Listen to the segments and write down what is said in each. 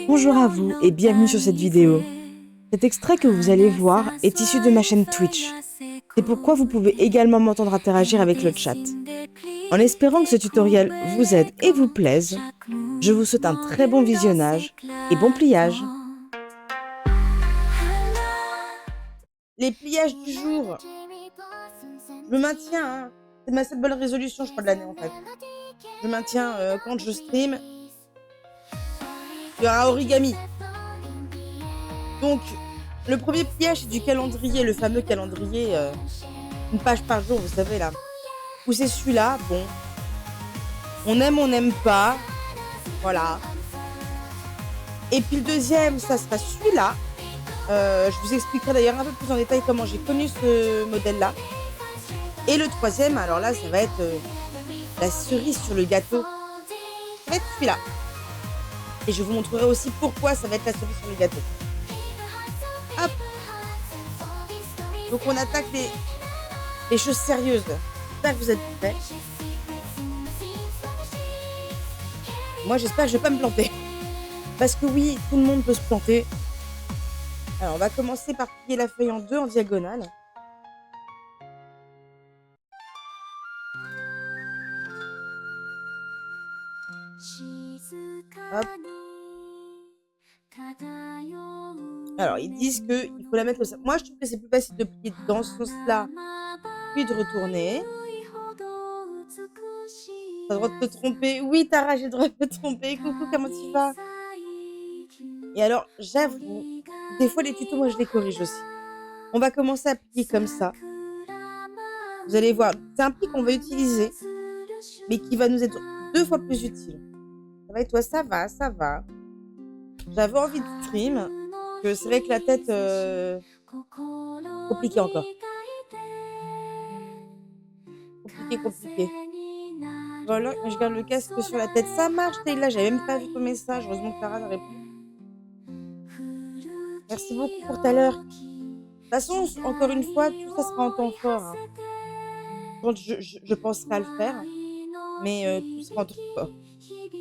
Bonjour à vous et bienvenue sur cette vidéo. Cet extrait que vous allez voir est issu de ma chaîne Twitch. C'est pourquoi vous pouvez également m'entendre interagir avec le chat. En espérant que ce tutoriel vous aide et vous plaise, je vous souhaite un très bon visionnage et bon pliage. Les pliages du jour. Je me maintiens, hein. C'est ma seule bonne résolution, je crois, de l'année en fait. Je maintiens quand je stream. Il y aura origami. Donc, le premier pliage, c'est du calendrier, le fameux calendrier, une page par jour, vous savez là. Ou c'est celui-là, bon. On n'aime pas. Voilà. Et puis le deuxième, ça sera celui-là. Je vous expliquerai d'ailleurs un peu plus en détail comment j'ai connu ce modèle-là. Et le troisième, alors là, ça va être la cerise sur le gâteau. Ça va être celui-là. Et je vous montrerai aussi pourquoi ça va être la cerise sur le gâteau. Hop. Donc on attaque les choses sérieuses. J'espère que vous êtes prêts. Moi, j'espère que je ne vais pas me planter. Parce que oui, tout le monde peut se planter. Alors, on va commencer par plier la feuille en deux en diagonale. Hop. Alors, ils disent qu'il faut la mettre au centre. Moi, je trouve que c'est plus facile de plier dans ce sens-là, puis de retourner. T'as le droit de te tromper. Oui, Tara, j'ai le droit de me tromper. Coucou, comment tu vas? Et alors, j'avoue, des fois, les tutos, moi, je les corrige aussi. On va commencer à plier comme ça. Vous allez voir, c'est un pli qu'on va utiliser, mais qui va nous être 2 fois plus utile. Ça va et toi, ça va, ça va. J'avais envie de stream, que c'est vrai que la tête, compliqué encore. Compliqué. Voilà, je garde le casque sur la tête. Ça marche, Taylor, j'avais même pas vu ton message. Heureusement que Clara a répondu. Merci beaucoup pour tout à l'heure. De toute façon, encore une fois, tout ça sera en temps fort. Hein. Quand je penserai à le faire, mais tout sera en temps fort.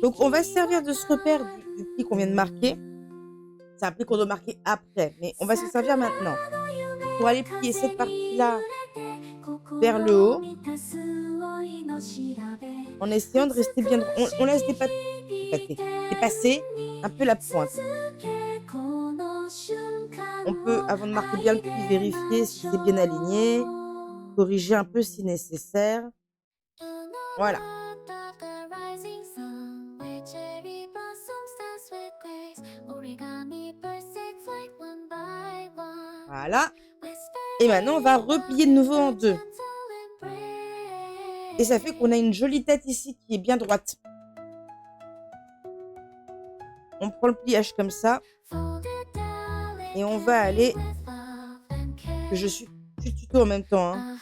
Donc, on va se servir de ce repère du pli qu'on vient de marquer. C'est un pli qu'on doit marquer après, mais on va se servir maintenant. Pour aller plier cette partie-là vers le haut, en essayant de rester bien droit. On laisse dépasser un peu la pointe. On peut, avant de marquer bien le pli, vérifier si c'est bien aligné, corriger un peu si nécessaire. Voilà. Voilà. Et maintenant, on va replier de nouveau en deux. Et ça fait qu'on a une jolie tête ici qui est bien droite. On prend le pliage comme ça. Et on va aller... Je suis tuto en même temps. Hein.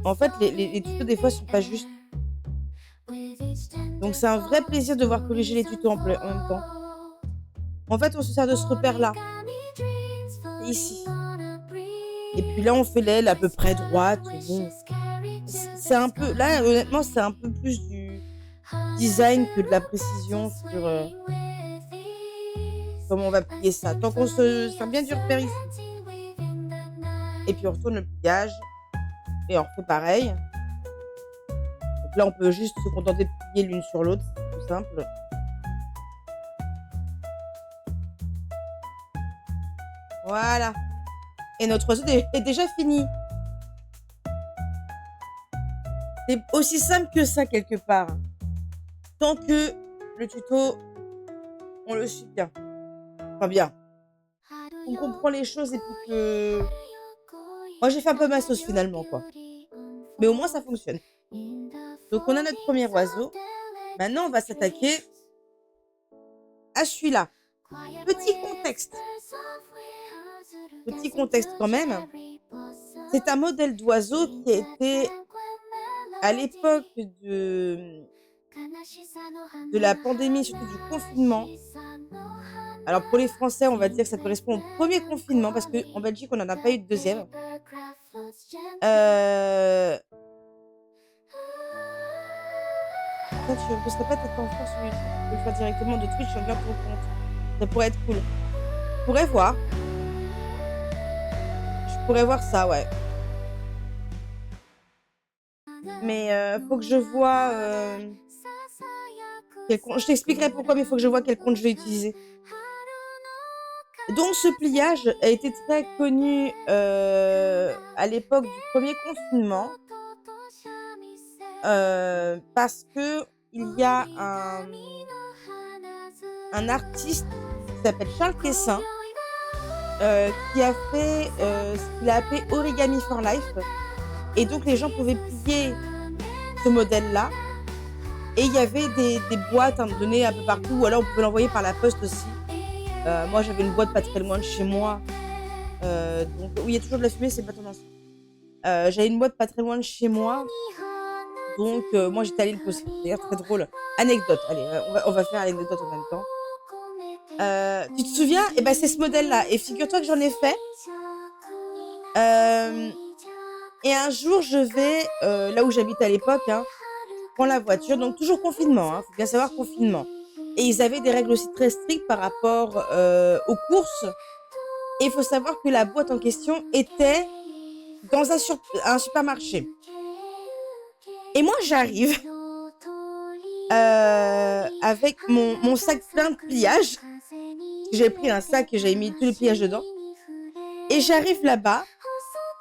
En fait, les tutos, des fois, sont pas justes. Donc, c'est un vrai plaisir de voir corriger les tutos en même temps. En fait, on se sert de ce repère-là. Ici. Et puis là, on fait l'aile à peu près droite. Bon. C'est un peu... Là, honnêtement, c'est un peu plus du design que de la précision sur comment on va plier ça. Tant qu'on se sert bien du repère ici. Et puis, on retourne le pliage. Et on refait pareil. Donc là, on peut juste se contenter de plier l'une sur l'autre. C'est tout simple. Voilà. Et notre oiseau est déjà fini. C'est aussi simple que ça, quelque part. Tant que le tuto, on le suit bien. Enfin, bien. On comprend les choses et puis que... Moi, j'ai fait un peu ma sauce, finalement, quoi. Mais au moins, ça fonctionne. Donc, on a notre premier oiseau. Maintenant, on va s'attaquer à celui-là. Petit contexte. Petit contexte quand même. C'est un modèle d'oiseau qui a été, à l'époque de la pandémie, surtout du confinement. Alors pour les Français, on va dire que ça correspond au premier confinement, parce qu'en Belgique, on n'en a pas eu de deuxième. ça, tu ne posterais pas tes temps forts sur YouTube. Tu peux le faire directement de Twitch en lien ton compte. Ça pourrait être cool. Je pourrais voir. Je pourrais voir ça, ouais. Mais faut que je vois quel compte. Je t'expliquerai pourquoi, mais il faut que je vois quel compte je vais utiliser. Donc ce pliage a été très connu à l'époque du premier confinement parce que il y a un artiste qui s'appelle Charles Quessin qui a fait ce qu'il a appelé Origami for Life. Et donc les gens pouvaient plier ce modèle-là. Et il y avait des boîtes données un peu partout, ou alors on pouvait l'envoyer par la poste aussi. Moi j'avais une boîte pas très loin de chez moi. Donc où il y a toujours de la fumée, c'est pas tendance. J'avais une boîte pas très loin de chez moi. Donc moi j'étais allée le poster. D'ailleurs très drôle. Anecdote, allez, on va faire l'anecdote en même temps. Tu te souviens? Eh ben c'est ce modèle-là. Et figure-toi que j'en ai fait. Et un jour, je vais là où j'habite à l'époque, je prends la voiture, donc toujours confinement, faut bien savoir confinement. Et ils avaient des règles aussi très strictes par rapport aux courses. Et il faut savoir que la boîte en question était dans un supermarché. Et moi, j'arrive avec mon sac plein de pliages. J'ai pris un sac et j'avais mis tous les pliages dedans. Et j'arrive là-bas.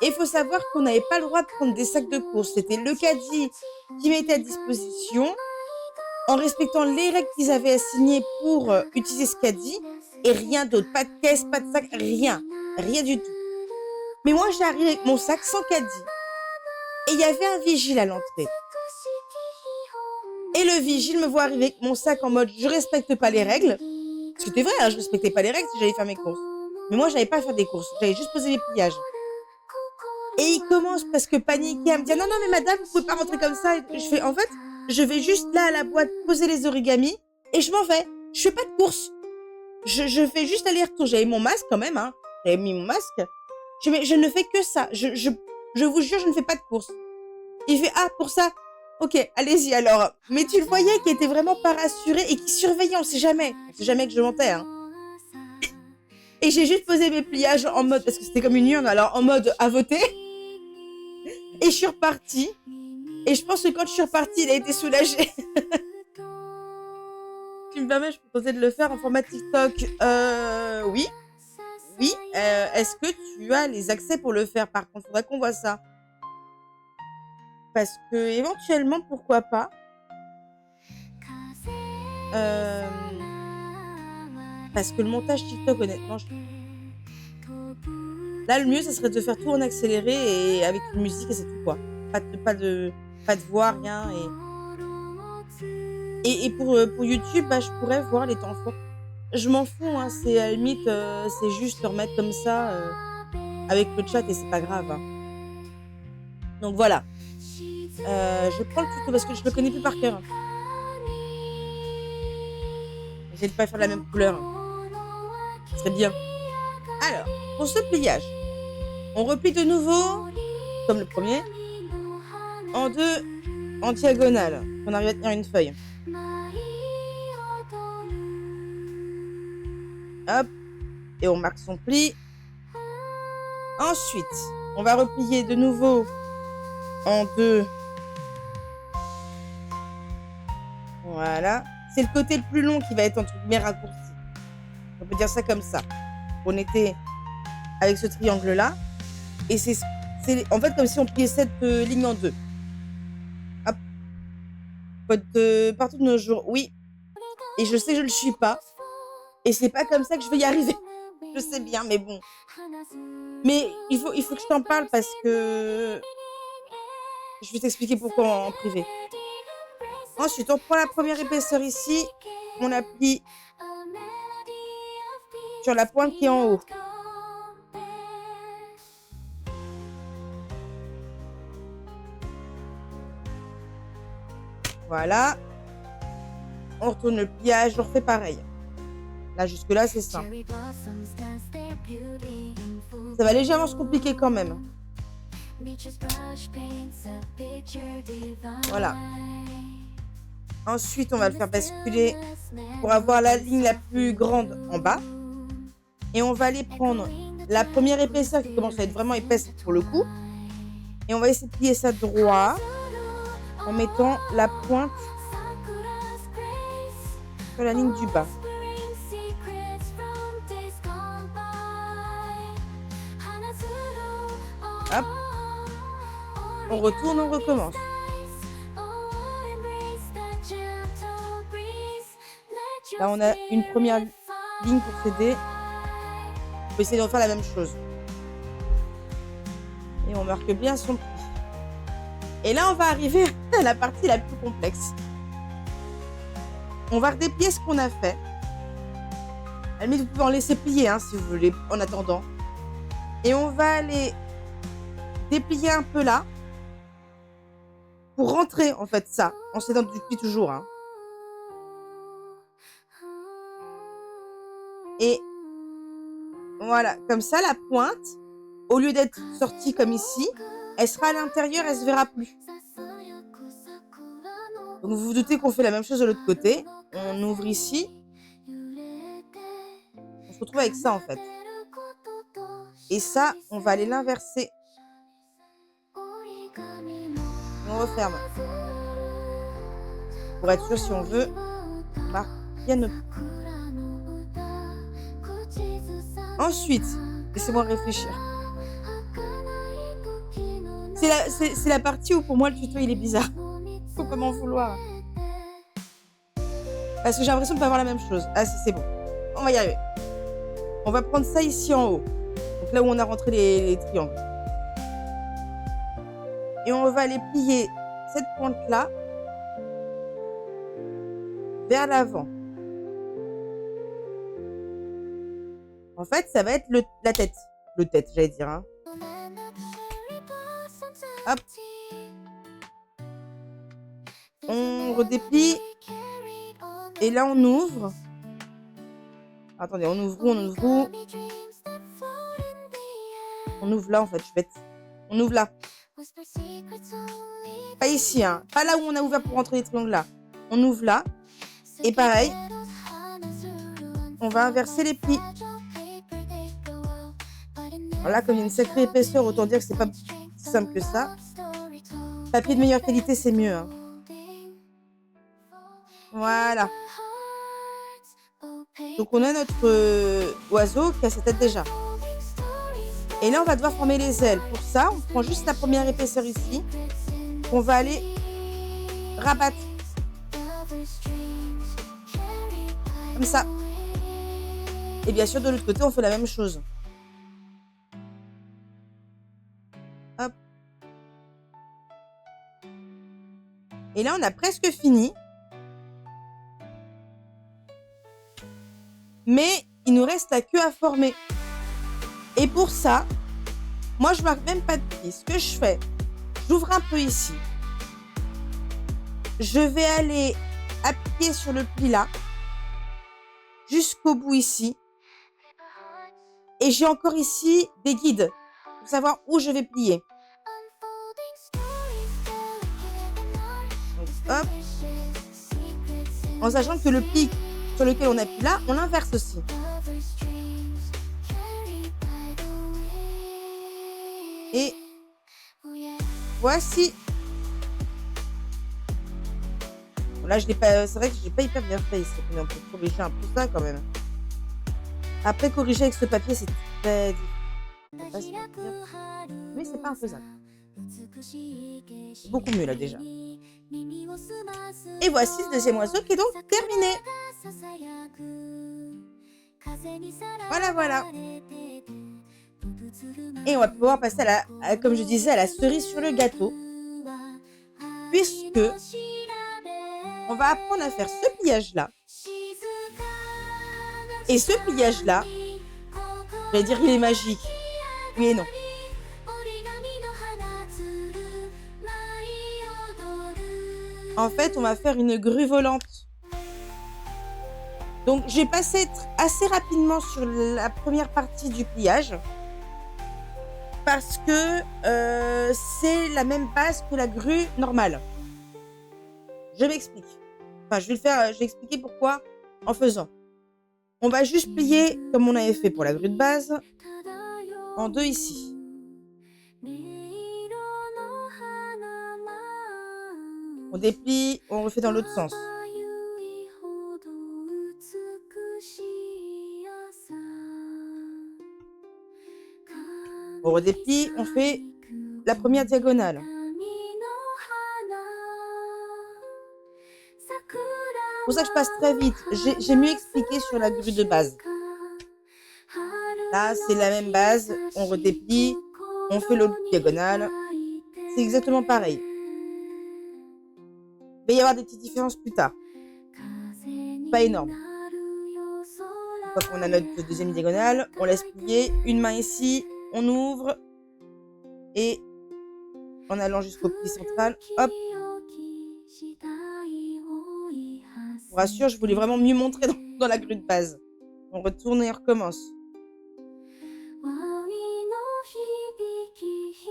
Et il faut savoir qu'on n'avait pas le droit de prendre des sacs de course. C'était le caddie qui mettait à disposition en respectant les règles qu'ils avaient assignées pour utiliser ce caddie et rien d'autre. Pas de caisse, pas de sac, rien. Rien du tout. Mais moi, j'arrive avec mon sac sans caddie. Et il y avait un vigile à l'entrée. Et le vigile me voit arriver avec mon sac en mode je respecte pas les règles. C'était vrai, je respectais pas les règles si j'allais faire mes courses. Mais moi, j'avais pas à faire des courses. J'allais juste poser les pliages. Et il commence presque paniqué à me dire non, mais madame, vous pouvez pas rentrer comme ça. Et je fais en fait, je vais juste là à la boîte poser les origamis et je m'en vais. Je fais pas de course. Je fais juste aller-retour. J'avais mon masque quand même, J'avais mis mon masque. Je ne fais que ça. Je vous jure, je ne fais pas de course. Il fait ah, pour ça. Ok, allez-y alors. Mais tu le voyais qui était vraiment pas rassuré et qui surveillait, on sait jamais. On sait jamais que je mentais, Et j'ai juste posé mes pliages en mode, parce que c'était comme une urne, alors en mode à voter. Et je suis repartie. Et je pense que quand je suis repartie, il a été soulagé. Tu me permets, je peux tenter de le faire en format TikTok. Oui. Oui. Est-ce que tu as les accès pour le faire? Par contre, il faudrait qu'on voit ça. Parce que, éventuellement, pourquoi pas. Parce que le montage TikTok, honnêtement, là, le mieux, ça serait de faire tout en accéléré et avec une musique et c'est tout, quoi. Pas de voix, rien. Et pour YouTube, je pourrais voir les temps forts. Je m'en fous, c'est à la limite, c'est juste le remettre comme ça avec le chat et c'est pas grave. Donc voilà. Je prends le tuto parce que je le connais plus par cœur. J'essaie de pas faire la même couleur. Ce serait bien. Alors, pour ce pliage, on replie de nouveau, comme le premier, en deux, en diagonale. On arrive à tenir une feuille. Hop. Et on marque son pli. Ensuite, on va replier de nouveau en deux. Voilà. C'est le côté le plus long qui va être entre guillemets raccourci. On peut dire ça comme ça. On était avec ce triangle-là. Et c'est en fait comme si on pliait cette ligne en deux. Hop. Partout de nos jours. Oui. Et je sais que je ne le suis pas. Et c'est pas comme ça que je vais y arriver. Je sais bien, mais bon. Mais il faut que je t'en parle parce que je vais t'expliquer pourquoi en privé. Ensuite, on prend la première épaisseur ici. On appuie sur la pointe qui est en haut. Voilà. On retourne le pliage, on refait pareil. Là, jusque-là, c'est simple. Ça va légèrement se compliquer quand même. Voilà. Ensuite, on va le faire basculer pour avoir la ligne la plus grande en bas. Et on va aller prendre la première épaisseur qui commence à être vraiment épaisse pour le coup. Et on va essayer de plier ça droit en mettant la pointe sur la ligne du bas. Hop. On retourne, on recommence. Là, on a une première ligne pour s'aider. On peut essayer de refaire la même chose. Et on marque bien son pli. Et là, on va arriver à la partie la plus complexe. On va redéplier ce qu'on a fait. À la limite, vous pouvez en laisser plier si vous voulez, en attendant. Et on va aller déplier un peu là pour rentrer en fait ça, en s'aidant du pli toujours. Et voilà, comme ça, la pointe, au lieu d'être sortie comme ici, elle sera à l'intérieur, elle se verra plus. Donc vous vous doutez qu'on fait la même chose de l'autre côté. On ouvre ici. On se retrouve avec ça en fait. Et ça, on va aller l'inverser. Et on referme. Pour être sûr, si on veut, on marque bien notre pli. Ensuite, laissez-moi réfléchir. C'est la partie où pour moi le tuto il est bizarre. Faut pas m'en vouloir. Parce que j'ai l'impression de pas avoir la même chose. Ah si, c'est bon. On va y arriver. On va prendre ça ici en haut. Donc là où on a rentré les triangles. Et on va aller plier cette pointe-là vers l'avant. En fait, ça va être la tête. Le tête, j'allais dire. Hop. On redéplie. Et là, on ouvre. Attendez, on ouvre où? On ouvre où? On ouvre là, en fait, je suis bête. On ouvre là. Pas ici, Pas là où on a ouvert pour rentrer les triangles là. On ouvre là. Et pareil, on va inverser les plis. Alors là, comme il y a une sacrée épaisseur, autant dire que c'est pas si simple que ça. Papier de meilleure qualité, c'est mieux. Voilà. Donc on a notre oiseau qui a sa tête déjà. Et là, on va devoir former les ailes. Pour ça, on prend juste la première épaisseur ici. On va aller rabattre. Comme ça. Et bien sûr, de l'autre côté, on fait la même chose. Hop. Et là, on a presque fini. Mais il nous reste la queue à former. Et pour ça, moi, je marque même pas de pli. Ce que je fais, j'ouvre un peu ici. Je vais aller appuyer sur le pli là, jusqu'au bout ici. Et j'ai encore ici des guides pour savoir où je vais plier. Donc, hop. En sachant que le pli sur lequel on appuie là, on l'inverse aussi. Et voici. Bon, là, je l'ai pas. C'est vrai que je l'ai pas hyper bien fait ici. On peut corriger un peu ça quand même. Après, corriger avec ce papier, c'est très difficile. Mais c'est pas infaisable. C'est beaucoup mieux là déjà. Et voici ce deuxième oiseau qui est donc terminé. Voilà, voilà. Et on va pouvoir passer comme je disais, à la cerise sur le gâteau. Puisque on va apprendre à faire ce pliage-là. Et ce pliage-là, je vais dire il est magique. Oui et non. En fait, on va faire une grue volante. Donc, j'ai passé assez rapidement sur la première partie du pliage. Parce que c'est la même base que la grue normale. Je m'explique. Enfin, je vais expliquer pourquoi en faisant. On va juste plier, comme on avait fait pour la grue de base, en 2 ici. On déplie, on refait dans l'autre sens. On redéplie, on fait la première diagonale. C'est pour ça que je passe très vite. J'ai mieux expliqué sur la grue de base. Là, c'est la même base. On redéplie, on fait l'autre diagonale. C'est exactement pareil. Il va y avoir des petites différences plus tard. Pas énorme. Une fois qu'on a notre deuxième diagonale, on laisse plier. Une main ici, on ouvre. Et en allant jusqu'au pli central, hop. Je vous rassure, je voulais vraiment mieux montrer dans la grue de base. On retourne et on recommence.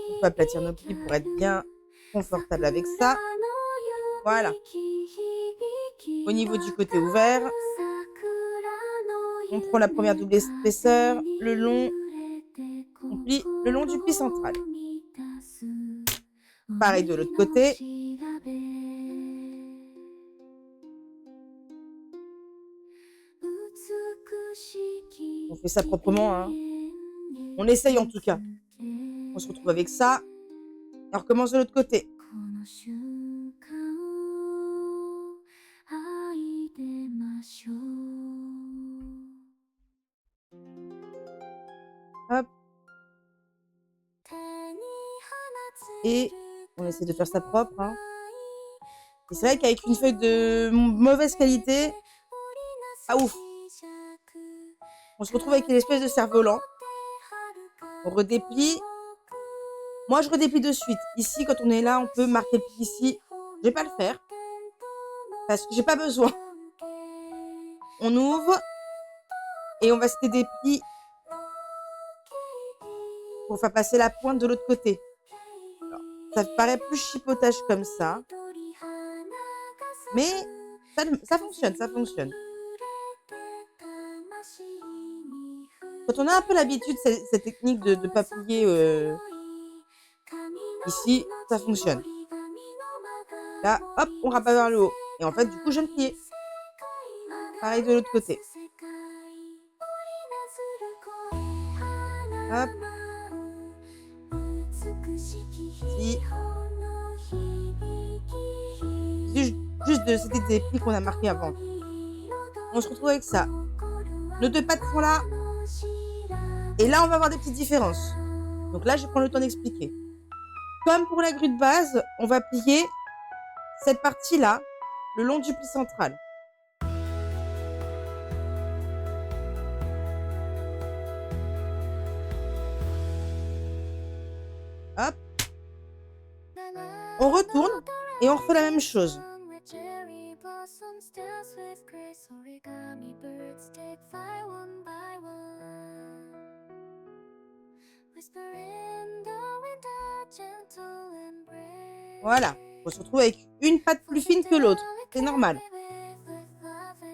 On peut aplatir nos plis pour être bien confortable avec ça. Voilà. Au niveau du côté ouvert, on prend la première double épaisseur, le long, on plie le long du pli central. Pareil de l'autre côté. On fait ça proprement, hein. On essaye en tout cas. On se retrouve avec ça. Et on recommence de l'autre côté. Hop. Et on essaie de faire ça propre, hein. Et c'est vrai qu'avec une feuille de mauvaise qualité, pas ouf. On se retrouve avec une espèce de cerf-volant. On redéplie. Moi, je redéplie de suite. Ici, quand on est là, on peut marquer le pli ici. Je vais pas le faire. Parce que j'ai pas besoin. On ouvre. Et on va citer des plis pour faire passer la pointe de l'autre côté. Alors, ça paraît plus chipotage comme ça. Mais ça fonctionne, ça fonctionne. Quand on a un peu l'habitude de cette technique de ne pas plier ici, ça fonctionne. Là, hop, on rabat vers le haut. Et en fait, du coup, je viens de plier. Pareil de l'autre côté. Hop. Ici. C'était des plis qu'on a marqués avant. On se retrouve avec ça. Nos deux pattes sont là. Et là, on va avoir des petites différences. Donc là, je vais prendre le temps d'expliquer. Comme pour la grue de base, on va plier cette partie-là le long du pli central. Hop. On retourne et on refait la même chose. Voilà. On se retrouve avec une patte plus fine que l'autre. C'est normal.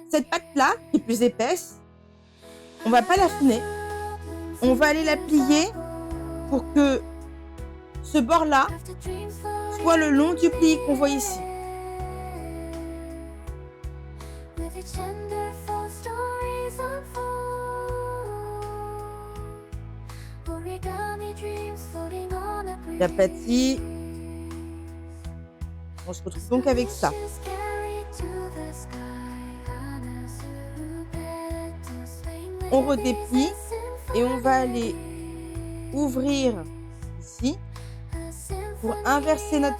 Cette patte-là, qui est plus épaisse, on va pas l'affiner. On va aller la plier pour que ce bord-là soit le long du pli qu'on voit ici. J'aplatis. On se retrouve donc avec ça. On redéplie et on va aller ouvrir ici pour inverser notre...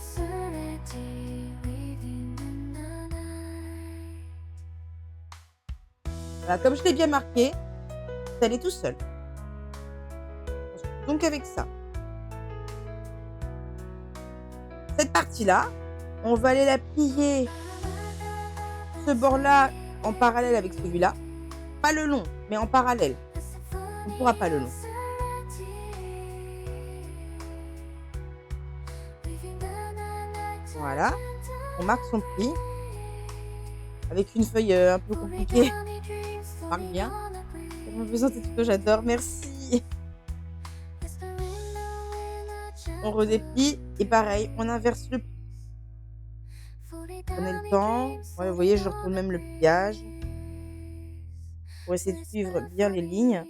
Voilà, comme je l'ai bien marqué, ça allait tout seul. On se retrouve donc avec ça. Cette partie-là, on va aller la plier, ce bord-là, en parallèle avec celui-là. Pas le long, mais en parallèle. On ne pourra pas le long. Voilà. On marque son pli. avec une feuille un peu compliquée. Marque bien. Tellement faisant tes tutos, j'adore, merci. On redéplie et pareil, on inverse le pli. Prenez le temps. Ouais, vous voyez, je retourne même le pliage pour essayer de suivre bien les lignes.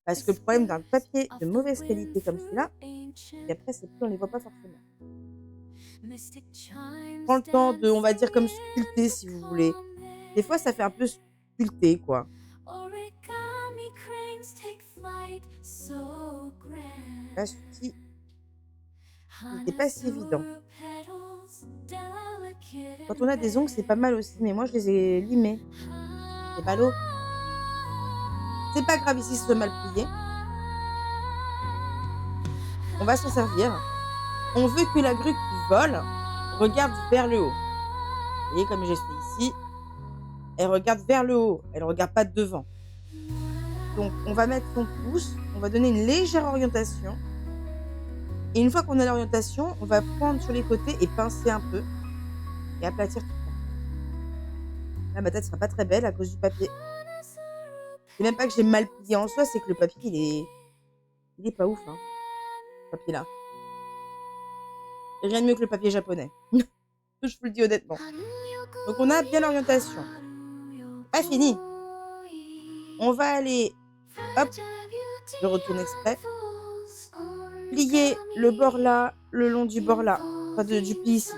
Parce que le problème d'un papier de mauvaise qualité comme celui-là, et après, c'est plus, on les voit pas forcément. Prends le temps de, on va dire, comme sculpter si vous voulez. Des fois, ça fait un peu sculpter, quoi. Là, celui-ci, il n'était pas si évident. Quand on a des ongles, c'est pas mal aussi, mais moi, je les ai limés. C'est ballot. C'est pas grave ici, c'est mal plié. On va s'en servir. On veut que la grue qui vole regarde vers le haut. Vous voyez, comme je fais ici, elle regarde vers le haut. Elle ne regarde pas devant. Donc, on va mettre son pouce. On va donner une légère orientation. Et une fois qu'on a l'orientation, on va prendre sur les côtés et pincer un peu. Et aplatir tout le temps. Là, ma tête ne sera pas très belle à cause du papier. C'est même pas que j'ai mal plié en soi, c'est que le papier, il est pas ouf, hein, ce papier-là. Rien de mieux que le papier japonais. Je vous le dis honnêtement. Donc, on a bien l'orientation. Pas fini. On va aller, hop, je retourne exprès. Plier le bord là, le long du bord là, enfin du pli ici.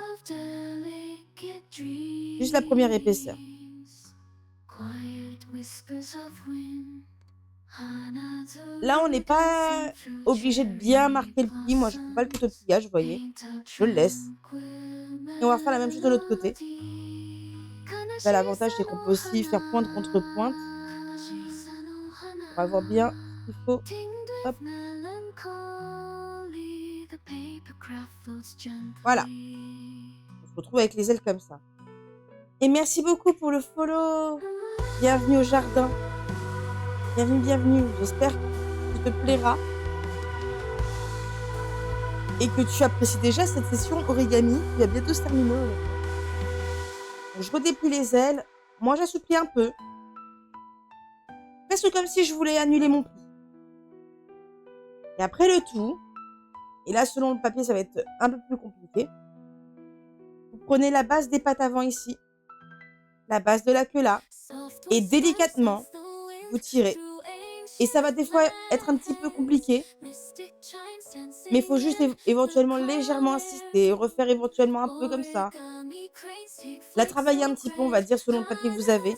Juste la première épaisseur. Là, on n'est pas obligé de bien marquer le pli. Moi, je ne prends pas le couteau de pliage, vous voyez. Je le laisse. Et on va faire la même chose de l'autre côté. Là, l'avantage, c'est qu'on peut aussi faire pointe contre pointe. Pour avoir bien ce qu'il faut. Hop. Voilà. On se retrouve avec les ailes comme ça. Et merci beaucoup pour le follow. Bienvenue au jardin. Bienvenue, bienvenue. J'espère que ça te plaira. Et que tu apprécies déjà cette session origami qui va bientôt se terminer. Donc, je redéplie les ailes. Moi, j'assouplis un peu. Presque comme si je voulais annuler mon pli. Et après le tout, et là, selon le papier, ça va être un peu plus compliqué. Vous prenez la base des pattes avant ici. La base de la queue là. Et délicatement, vous tirez. Et ça va des fois être un petit peu compliqué. Mais il faut juste éventuellement légèrement insister. Refaire éventuellement un peu comme ça. La travailler un petit peu, on va dire, selon le papier que vous avez.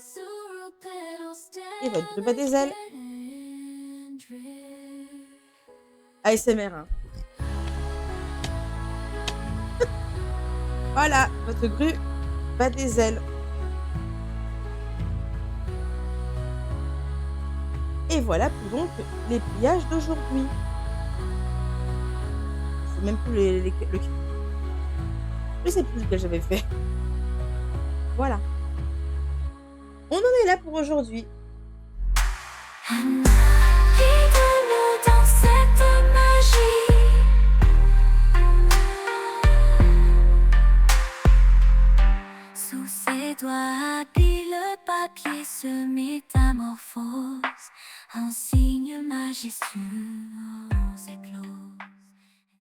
Et votre grue bat des ailes. ASMR, hein. Voilà, votre grue bat des ailes. Et voilà pour donc les pliages d'aujourd'hui. C'est même plus le... Je sais plus lequel j'avais fait. Voilà. On en est là pour aujourd'hui.